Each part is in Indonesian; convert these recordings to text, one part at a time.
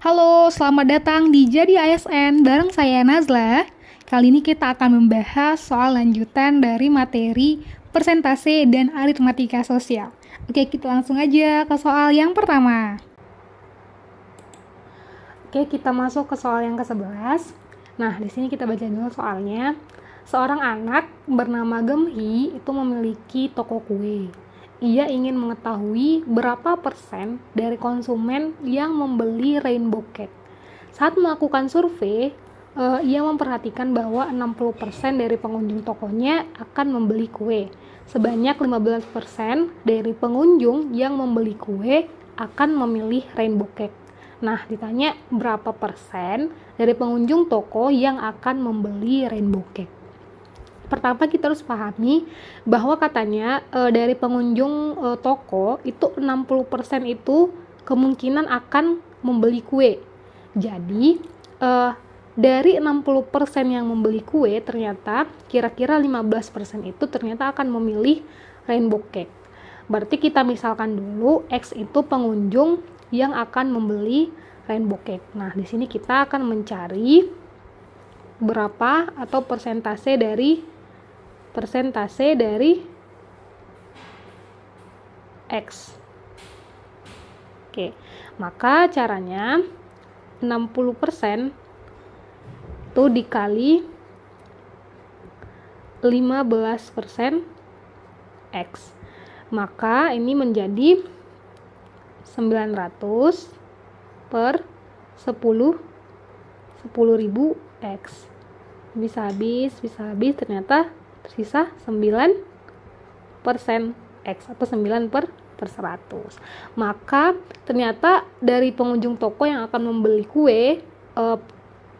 Halo, selamat datang di Jadi ASN bareng saya Nazla. Kali ini kita akan membahas soal lanjutan dari materi persentase dan aritmatika sosial. Oke, kita langsung aja ke soal yang pertama. Oke, kita masuk ke soal yang ke-11. Nah, di sini kita baca dulu soalnya. Seorang anak bernama Gemhi itu memiliki toko kue. Ia ingin mengetahui berapa persen dari konsumen yang membeli rainbow cake. Saat melakukan survei, ia memperhatikan bahwa 60% dari pengunjung tokonya akan membeli kue. Sebanyak 15% dari pengunjung yang membeli kue akan memilih rainbow cake. Nah, ditanya berapa persen dari pengunjung toko yang akan membeli rainbow cake. Pertama kita harus pahami bahwa katanya dari pengunjung toko itu 60% itu kemungkinan akan membeli kue. Jadi dari 60% yang membeli kue ternyata kira-kira 15% itu ternyata akan memilih rainbow cake. Berarti kita misalkan dulu X itu pengunjung yang akan membeli rainbow cake. Nah, di sini kita akan mencari berapa atau persentase dari X. Oke, maka caranya 60% itu dikali 15% X. Maka ini menjadi 900 per 10.000 X. Bisa habis ternyata tersisa 9% X atau 9/100. Maka ternyata dari pengunjung toko yang akan membeli kue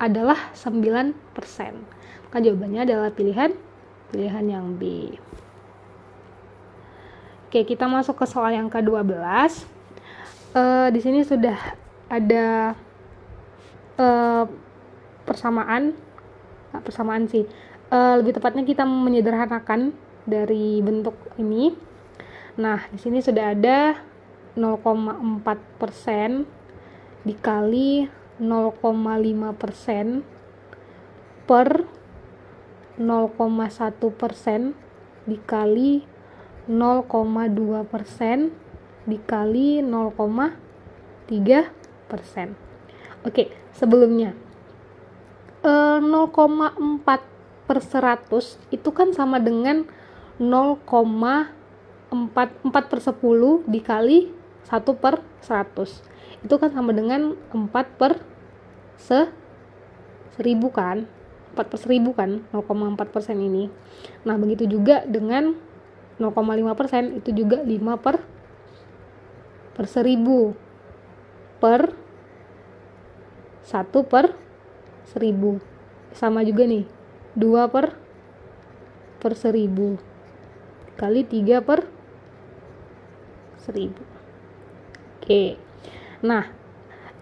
adalah 9%. Maka jawabannya adalah pilihan yang B. Oke, kita masuk ke soal yang ke-12. Di sini sudah ada persamaan sih. Lebih tepatnya kita menyederhanakan dari bentuk ini. Nah, di sini sudah ada 0,4% dikali 0,5% per 0,1% dikali 0,2% dikali 0,3%. Oke, sebelumnya 0,4/100 itu kan sama dengan 0,4/10 dikali 1/100. Itu kan sama dengan 4/1000 kan? 4/1000 kan 0,4% ini. Nah, begitu juga dengan 0,5% itu juga 5/1000 per 1/1000. Sama juga nih, 2/1000 kali 3/1000. Oke. Nah,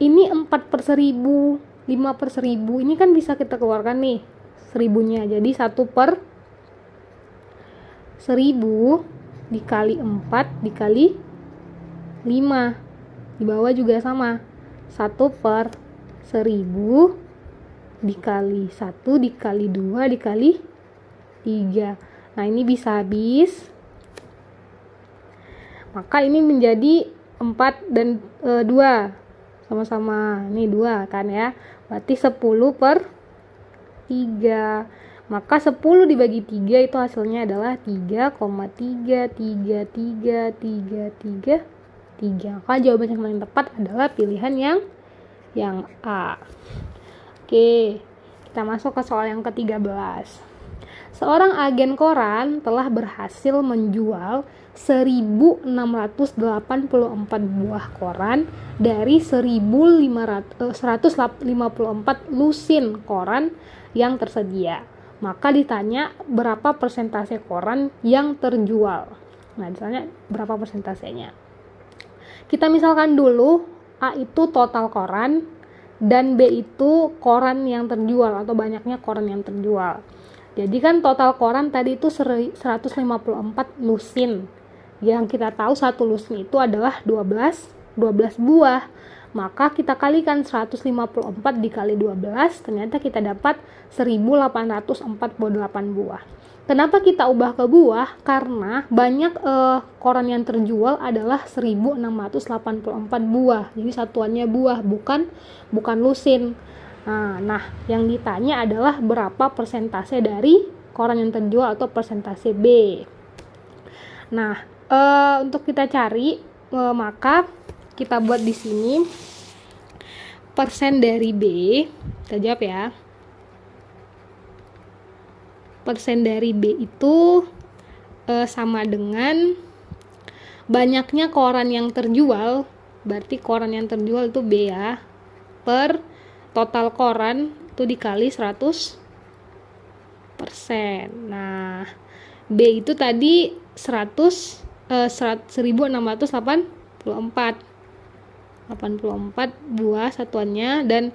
ini 4/1000, 5/1000 ini kan bisa kita keluarkan nih 1000-nya. Jadi 1/1000 dikali 4 dikali 5. Di bawah juga sama. 1/1000 dikali 1 dikali 2 dikali 3. Nah, ini bisa habis. Maka ini menjadi 4 dan 2. Sama-sama. Ini 2 kan ya. Berarti 10/3. Maka 10 dibagi 3 itu hasilnya adalah 3,33333. Maka jawaban yang paling tepat adalah pilihan yang A. Oke, kita masuk ke soal yang ke-13. Seorang agen koran telah berhasil menjual 1.684 buah koran dari 1.154 lusin koran yang tersedia. Maka ditanya berapa persentase koran yang terjual. Nah, ditanya berapa persentasenya. Kita misalkan dulu A itu total koran dan B itu koran yang terjual atau banyaknya koran yang terjual. Jadi kan total koran tadi itu 154 lusin. Yang kita tahu satu lusin itu adalah 12 buah. Maka kita kalikan 154 dikali 12, ternyata kita dapat 1848 buah. Kenapa kita ubah ke buah? Karena banyak koran yang terjual adalah 1684 buah. Jadi satuannya buah, bukan lusin. Nah, yang ditanya adalah berapa persentase dari koran yang terjual atau persentase B. Nah, untuk kita cari, maka kita buat di sini persen dari B. Kita jawab ya. Persen dari B itu sama dengan banyaknya koran yang terjual, berarti koran yang terjual itu B ya, per total koran itu dikali 100%. Nah, B itu tadi 1684 buah satuannya, dan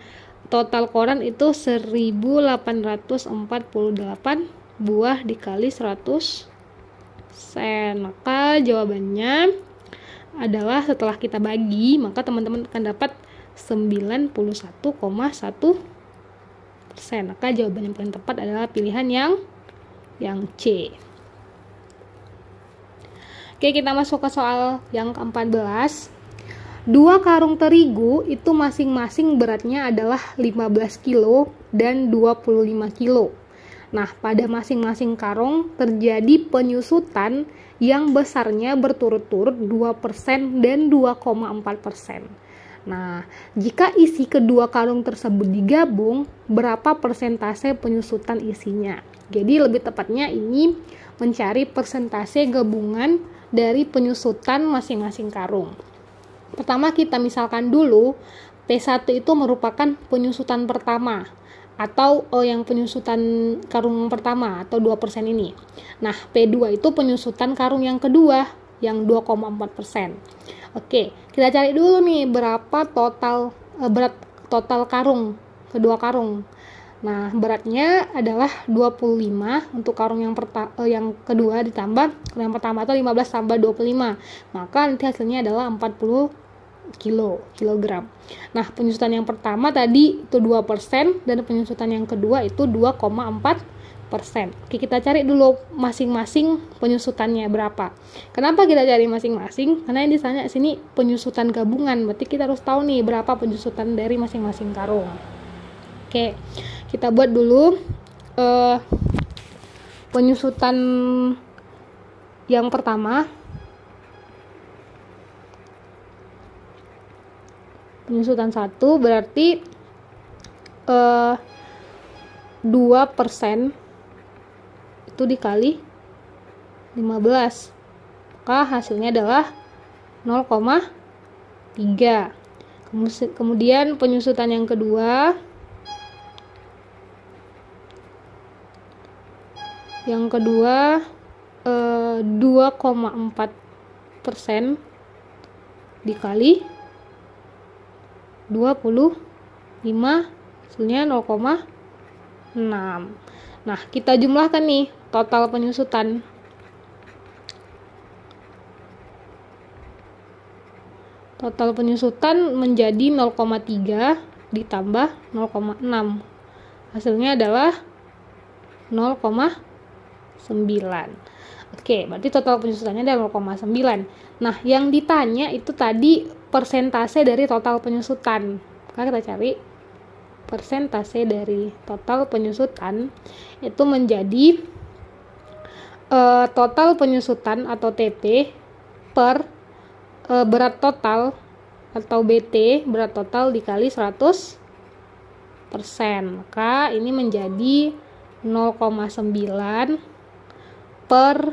total koran itu 1848 buah dikali 100 sen. Maka jawabannya adalah setelah kita bagi, maka teman-teman akan dapat 91,1%. Maka jawaban yang paling tepat adalah pilihan yang C. Oke, kita masuk ke soal yang ke-14. 2 karung terigu itu masing-masing beratnya adalah 15 kilo dan 25 kilo. Nah, pada masing-masing karung terjadi penyusutan yang besarnya berturut-turut 2% dan 2,4%. Nah, jika isi kedua karung tersebut digabung, berapa persentase penyusutan isinya? Jadi lebih tepatnya ini mencari persentase gabungan dari penyusutan masing-masing karung. Pertama kita misalkan dulu, P1 itu merupakan penyusutan pertama, atau yang penyusutan karung pertama atau 2% ini. Nah, P2 itu penyusutan karung yang kedua yang 2,4%. Oke, kita cari dulu nih berapa berat total karung, kedua karung. Nah, beratnya adalah 25 untuk karung yang kedua ditambah yang pertama atau 15 tambah 25. Maka nanti hasilnya adalah 40 kilogram. Nah, penyusutan yang pertama tadi itu 2% dan penyusutan yang kedua itu 2,4%. Oke, kita cari dulu masing-masing penyusutannya berapa. Kenapa kita cari masing-masing? Karena yang ditanya sini penyusutan gabungan, berarti kita harus tahu nih berapa penyusutan dari masing-masing karung. Oke, kita buat dulu penyusutan yang pertama. Penyusutan 1 berarti 2% itu dikali 15, maka hasilnya adalah 0,3. Kemudian penyusutan yang kedua, yang kedua 2,4% dikali 25, hasilnya 0,6. Nah, kita jumlahkan nih total penyusutan. Total penyusutan menjadi 0,3 ditambah 0,6. Hasilnya adalah 0,9. Oke, berarti total penyusutannya adalah 0,9. Nah, yang ditanya itu tadi persentase dari total penyusutan. Maka kita cari persentase dari total penyusutan itu menjadi total penyusutan atau TP per berat total atau BT, berat total dikali 100%. Maka ini menjadi 0,9 per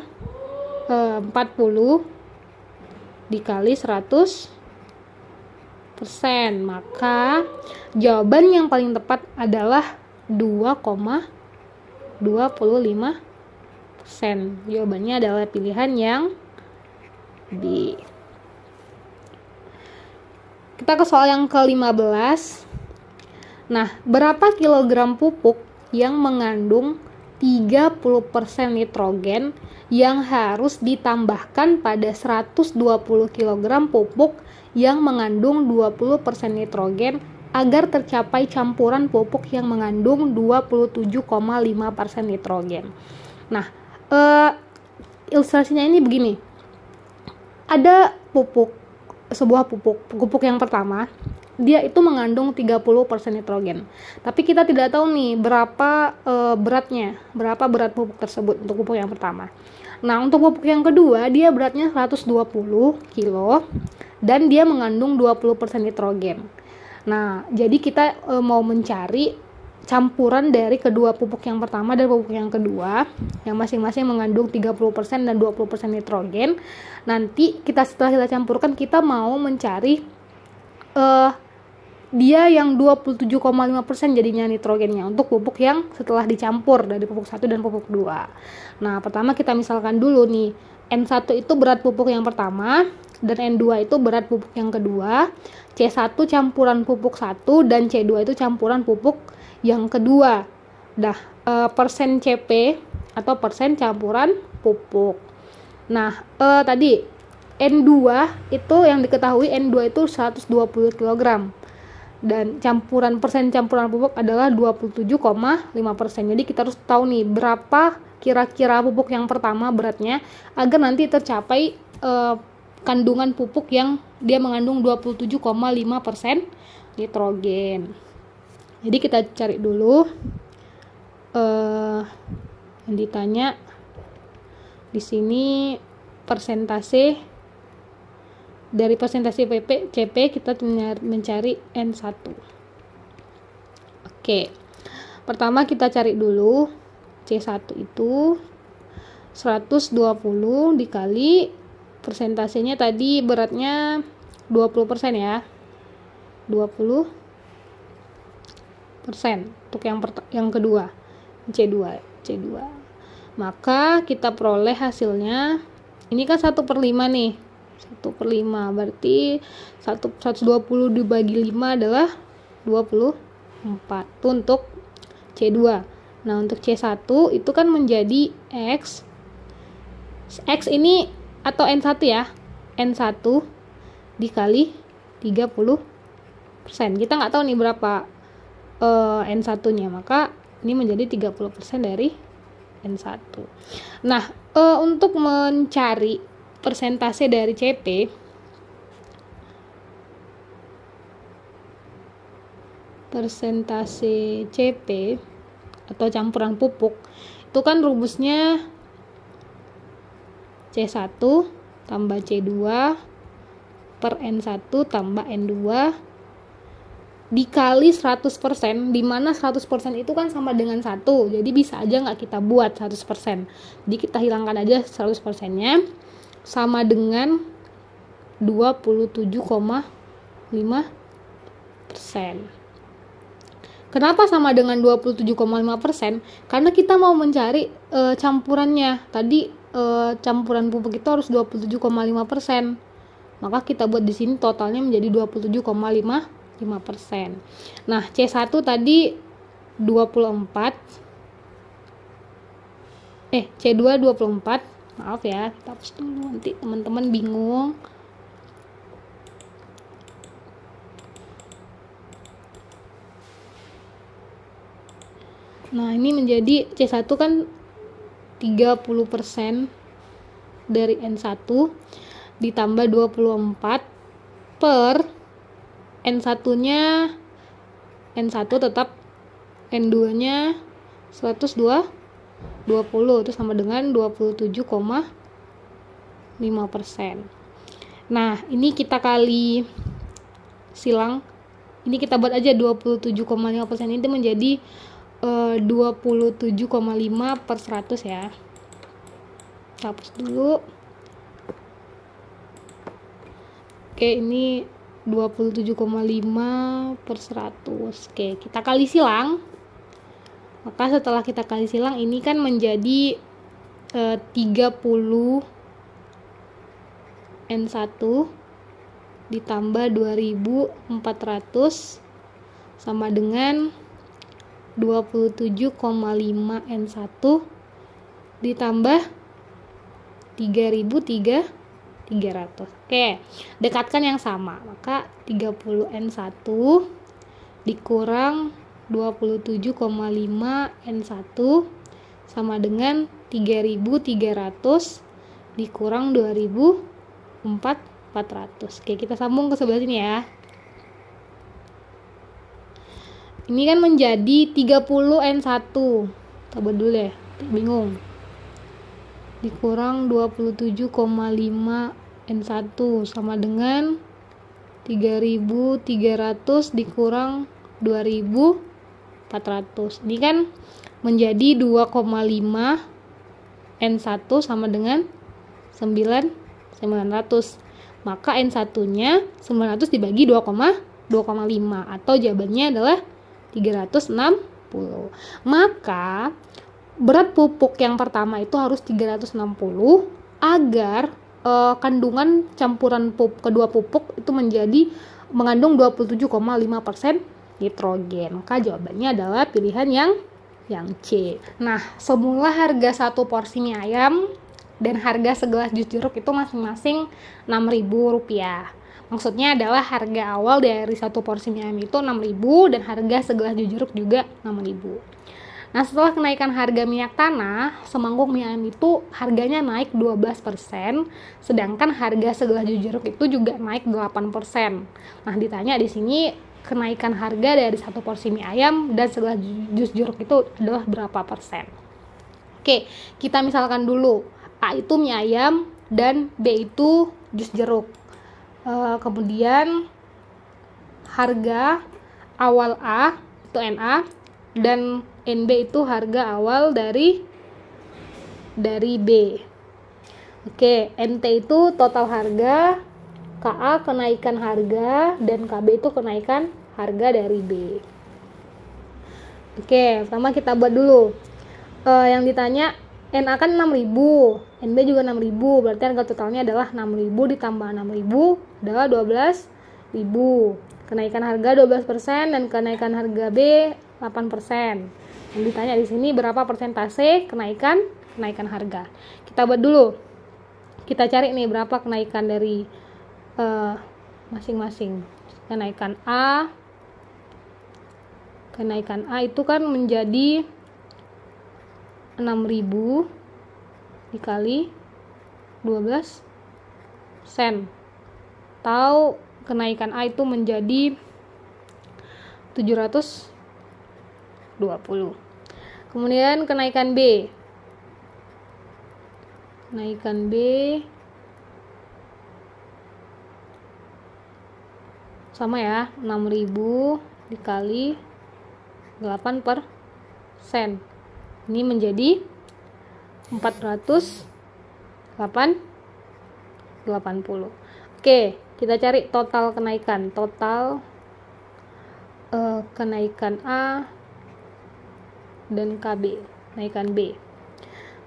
40 dikali 100%. Maka jawaban yang paling tepat adalah 2,25%. Jawabannya adalah pilihan yang B. Kita ke soal yang ke-15. Nah, berapa kilogram pupuk yang mengandung 30% nitrogen yang harus ditambahkan pada 120 kg pupuk yang mengandung 20% nitrogen agar tercapai campuran pupuk yang mengandung 27,5% nitrogen. Nah, ilustrasinya ini begini. Ada sebuah pupuk yang pertama, dia itu mengandung 30% nitrogen. Tapi kita tidak tahu nih berapa beratnya, berapa berat pupuk tersebut untuk pupuk yang pertama. Nah, untuk pupuk yang kedua, dia beratnya 120 kilo dan dia mengandung 20% nitrogen. Nah, jadi kita mau mencari campuran dari kedua pupuk yang pertama dan pupuk yang kedua yang masing-masing mengandung 30% dan 20% nitrogen. Nanti setelah kita campurkan, kita mau mencari dia yang 27,5% jadinya nitrogennya untuk pupuk yang setelah dicampur dari pupuk 1 dan pupuk 2. Nah, pertama kita misalkan dulu nih, N1 itu berat pupuk yang pertama dan N2 itu berat pupuk yang kedua, C1 campuran pupuk 1 dan C2 itu campuran pupuk yang kedua. Persen CP atau persen campuran pupuk. Nah, tadi N2 itu yang diketahui, N2 itu 120 kg dan persen campuran pupuk adalah 27,5%. Jadi kita harus tahu nih berapa kira-kira pupuk yang pertama beratnya agar nanti tercapai kandungan pupuk yang dia mengandung 27,5% nitrogen. Jadi kita cari dulu yang ditanya di sini persentase. Dari persentase CP kita mencari N1. Oke. Pertama kita cari dulu C1 itu 120 dikali persentasenya tadi beratnya 20% ya. 20% untuk yang kedua, C2. Maka kita peroleh hasilnya, ini kan 1/5 nih, 1/5 berarti 120 dibagi 5 adalah 24 untuk C2. Nah, untuk C1 itu kan menjadi X ini atau N1 ya, N1 dikali 30%. Kita nggak tahu nih berapa N1 nya, maka ini menjadi 30% dari N1. Nah, untuk mencari persentase dari CP, persentase CP atau campuran pupuk itu kan rumusnya C1 tambah C2 per N1 tambah N2 dikali 100%, di mana 100% itu kan sama dengan 1, jadi bisa aja nggak kita buat 100%, jadi kita hilangkan aja 100% nya, sama dengan 27,5%. Kenapa sama dengan 27,5%? Karena kita mau mencari campurannya. Tadi campuran pupuk itu harus 27,5%. Maka kita buat di sini totalnya menjadi 27,5%. Nah, C1 tadi 24. C2 24. Maaf ya, kita hapus dulu nanti teman-teman bingung. Nah, ini menjadi C1 kan 30% dari N1 ditambah 24 per N1-nya, N1 tetap, N2-nya 120 itu sama dengan 27,5%. Nah, ini kita kali silang, ini kita buat aja 27,5%, ini menjadi 27,5 per 100 ya. Kita hapus dulu. Oke, ini 27,5 per 100. Oke, kita kali silang. Maka setelah kita kali silang, ini kan menjadi 30 N1 ditambah 2400 sama dengan 27,5 N1 ditambah 3030 300. Oke, dekatkan yang sama. Maka 30N1 dikurang 27,5 N1 sama dengan 3.300 dikurang 2.400. Oke, kita sambung ke sebelah sini ya. Ini kan menjadi 30N1. Coba dulu deh, bingung. Dikurang 27,5 N1 sama dengan 3.300 dikurang 2.400. Ini kan menjadi 2,5 N1 sama dengan 9.900. Maka N1-nya 900 dibagi 2,5 atau jawabannya adalah 360. Maka berat pupuk yang pertama itu harus 360 agar kandungan campuran kedua pupuk itu mengandung 27,5% nitrogen. Maka jawabannya adalah pilihan yang C. Nah, semula harga satu porsi mie ayam dan harga segelas jus jeruk itu masing-masing Rp6.000. Maksudnya adalah harga awal dari satu porsi mie ayam itu Rp6.000 dan harga segelas jus jeruk juga Rp6.000. Nah, setelah kenaikan harga minyak tanah, semangkuk mie ayam itu harganya naik 12%, sedangkan harga segelas jus jeruk itu juga naik 8%. Nah, ditanya di sini kenaikan harga dari satu porsi mie ayam dan segelas jus jeruk itu adalah berapa persen. Oke, kita misalkan dulu A itu mie ayam dan B itu jus jeruk. Kemudian harga awal A itu NA dan NB itu harga awal dari B. Oke, NT itu total harga, KA kenaikan harga, dan KB itu kenaikan harga dari B. Oke, pertama kita buat dulu. Yang ditanya NA kan 6.000, NB juga 6.000, berarti harga totalnya adalah 6.000 ditambah 6.000 adalah 12.000. Kenaikan harga 12% dan kenaikan harga B 8%. Yang ditanya di sini berapa persentase kenaikan harga. Kita buat dulu. Kita cari nih berapa kenaikan dari masing-masing. Kenaikan A itu kan menjadi 6.000 dikali 12 sen. Atau kenaikan A itu menjadi 720. Kemudian kenaikan B. Sama ya, 6.000 dikali 8%. Ini menjadi 480. Oke, kita cari total kenaikan. Kenaikan A dan KB, kenaikan B.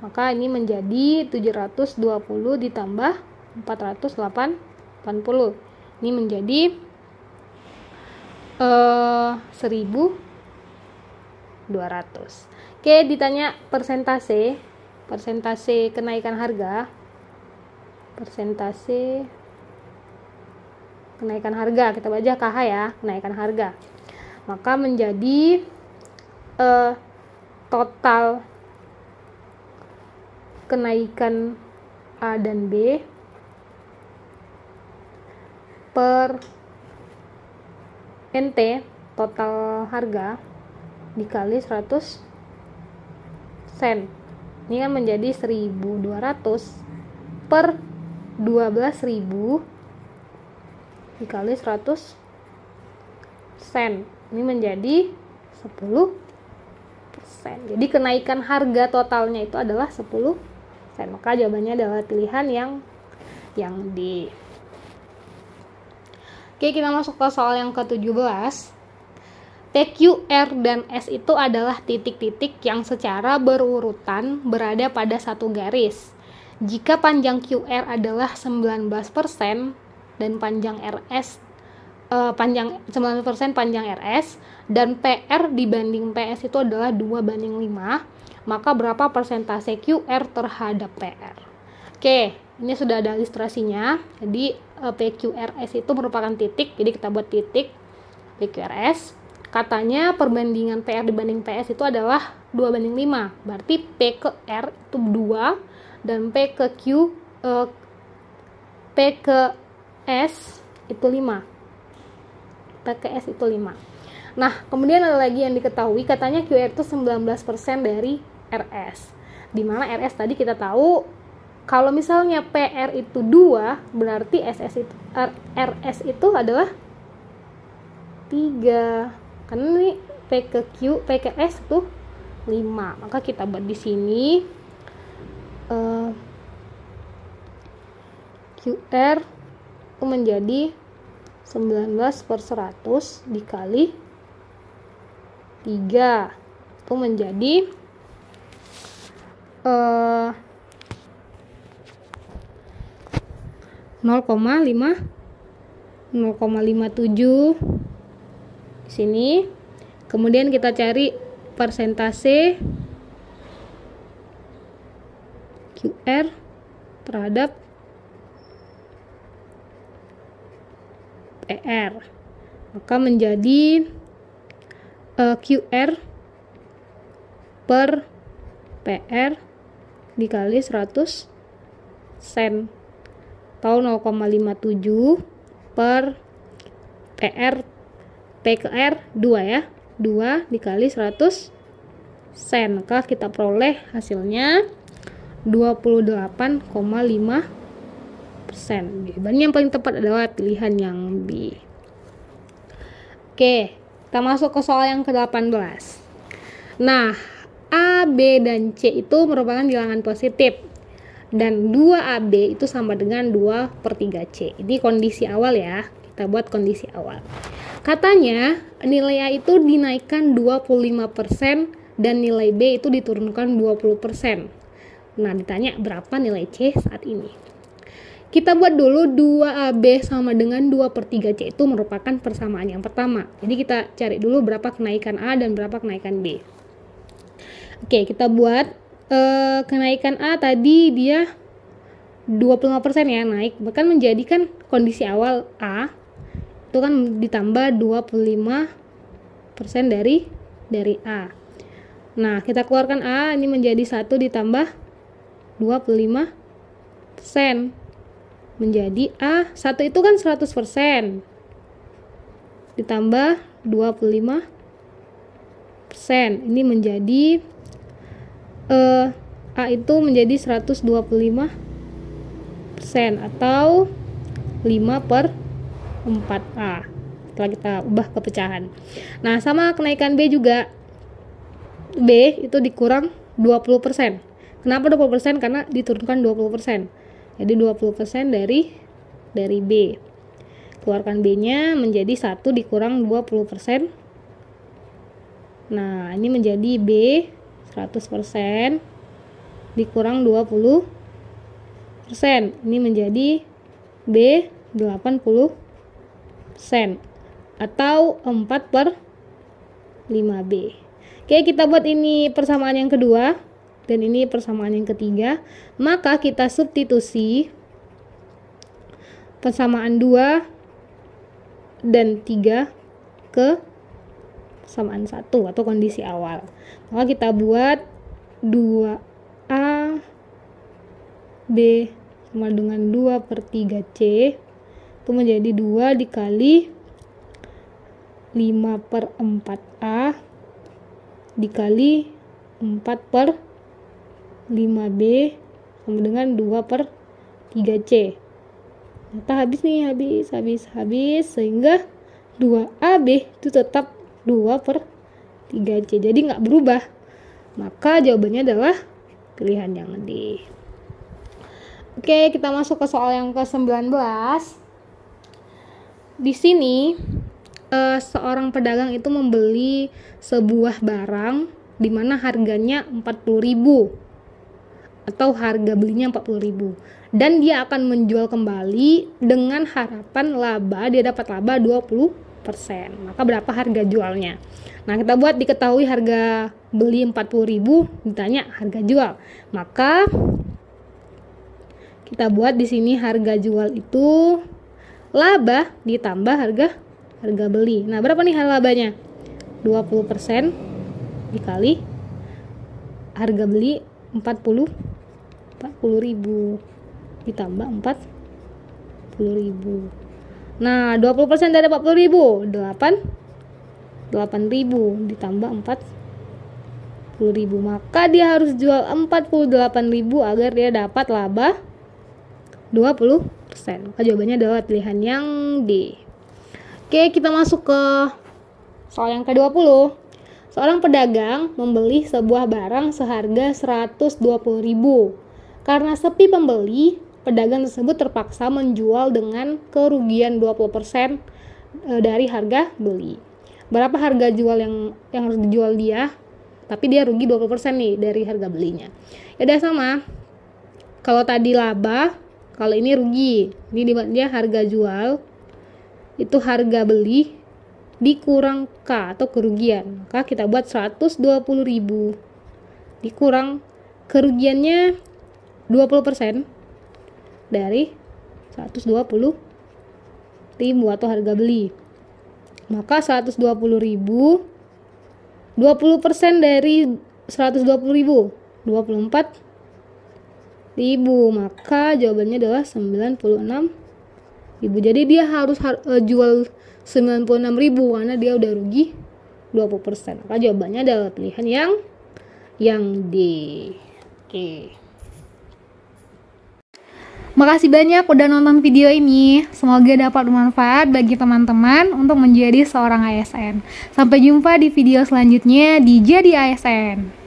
Maka ini menjadi 720 ditambah 480. Ini menjadi 1.200. Oke, ditanya persentase kenaikan harga. Persentase kenaikan harga, kita baca KH ya, kenaikan harga. Maka menjadi total kenaikan A dan B per NT total harga dikali 100 sen. Ini kan menjadi 1.200 per 12.000 dikali 100 sen. Ini menjadi 10%. Jadi kenaikan harga totalnya itu adalah 10%. Maka jawabannya adalah pilihan yang D. Oke, kita masuk ke soal yang ke-17. T, Q, R, dan S itu adalah titik-titik yang secara berurutan berada pada satu garis. Jika panjang QR adalah 19% dan panjang RS 9% panjang RS dan PR dibanding PS itu adalah 2:5, maka berapa persentase QR terhadap PR? Oke, Ini sudah ada ilustrasinya. Jadi PQRS itu merupakan titik. Jadi kita buat titik PQRS. Katanya perbandingan PR dibanding PS itu adalah 2:5. Berarti P ke R itu 2 dan P ke S itu 5. P ke S itu 5. Nah, kemudian ada lagi yang diketahui, katanya QR itu 19% dari RS. Dimana RS tadi kita tahu kalau misalnya PR itu 2, berarti RS itu adalah 3. Karena ini P ke S itu 5. Maka kita buat di sini QR itu menjadi 19/100 dikali 3. Itu menjadi 0,57 di sini. Kemudian kita cari persentase QR terhadap PR. Maka menjadi QR per PR dikali 100 sen atau 0,57 per PR PKR 2 ya, 2 dikali 100 sen. Maka kita peroleh hasilnya 28,5%. Jawabannya yang paling tepat adalah pilihan yang B. Oke, kita masuk ke soal yang ke-18. Nah, A, B, dan C itu merupakan bilangan positif. Dan 2AB itu sama dengan 2/3C. Ini kondisi awal ya. Kita buat kondisi awal. Katanya nilai A itu dinaikkan 25% dan nilai B itu diturunkan 20%. Nah, ditanya berapa nilai C saat ini. Kita buat dulu 2AB sama dengan 2/3C itu merupakan persamaan yang pertama. Jadi kita cari dulu berapa kenaikan A dan berapa kenaikan B. Oke, kita buat kenaikan A tadi dia 25% ya, naik. Bahkan menjadikan kondisi awal A itu kan ditambah 25% dari A. Nah, kita keluarkan A, ini menjadi 1 ditambah 25%. Menjadi A, 1 itu kan 100%. Ditambah 25%. Ini menjadi A itu menjadi 125% atau 5/4A. Setelah kita ubah ke pecahan. Nah, sama kenaikan B juga. B itu dikurang 20%. Kenapa 20%? Karena diturunkan 20%. Jadi 20% dari B. Keluarkan B-nya menjadi 1 dikurang 20%. Nah, ini menjadi B 100% dikurang 20%. Ini menjadi B 80% atau 4/5B. Oke, kita buat ini persamaan yang kedua dan ini persamaan yang ketiga. Maka kita substitusi persamaan 2 dan 3 ke persamaan 1 atau kondisi awal. Maka kita buat 2A B sama dengan 2/3C itu menjadi 2 dikali 5/4A dikali 4/5B sama dengan 2/3C. Ternyata habis nih, habis sehingga 2AB itu tetap 2/3C, jadi nggak berubah. Maka jawabannya adalah pilihan yang D. Oke, kita masuk ke soal yang ke-19. Di sini seorang pedagang itu membeli sebuah barang di mana harganya 40.000 atau harga belinya 40.000 dan dia akan menjual kembali dengan harapan dia dapat laba 20%. Maka berapa harga jualnya? Nah, kita buat diketahui harga beli 40.000, ditanya harga jual. Maka Kita buat di sini harga jual itu laba ditambah harga beli. Nah, berapa nih labanya? 20% dikali harga beli 40.000 ditambah 40.000. Nah, 20% dari 40.000 8.000 ditambah 40.000. Maka dia harus jual 48.000 agar dia dapat laba 20%. Maka jawabannya adalah pilihan yang D. Oke, kita masuk ke soal yang ke-20. Seorang pedagang membeli sebuah barang seharga 120.000. Karena sepi pembeli, pedagang tersebut terpaksa menjual dengan kerugian 20% dari harga beli. Berapa harga jual yang harus dijual dia? Tapi dia rugi 20% nih dari harga belinya. Ya udah sama. Kalau tadi laba, kalau ini rugi. Ini dia harga jual, itu harga beli dikurang K atau kerugian. Maka kita buat 120.000 dikurang kerugiannya 20% dari 120.000 atau harga beli. Maka 120.000 20% dari 120.000 24.000. Maka jawabannya adalah 96.000. Jadi dia harus jual 96.000 karena dia udah rugi 20%. Maka jawabannya adalah pilihan yang D. Oke. Makasih banyak udah nonton video ini. Semoga dapat bermanfaat bagi teman-teman untuk menjadi seorang ASN. Sampai jumpa di video selanjutnya di Jadi ASN.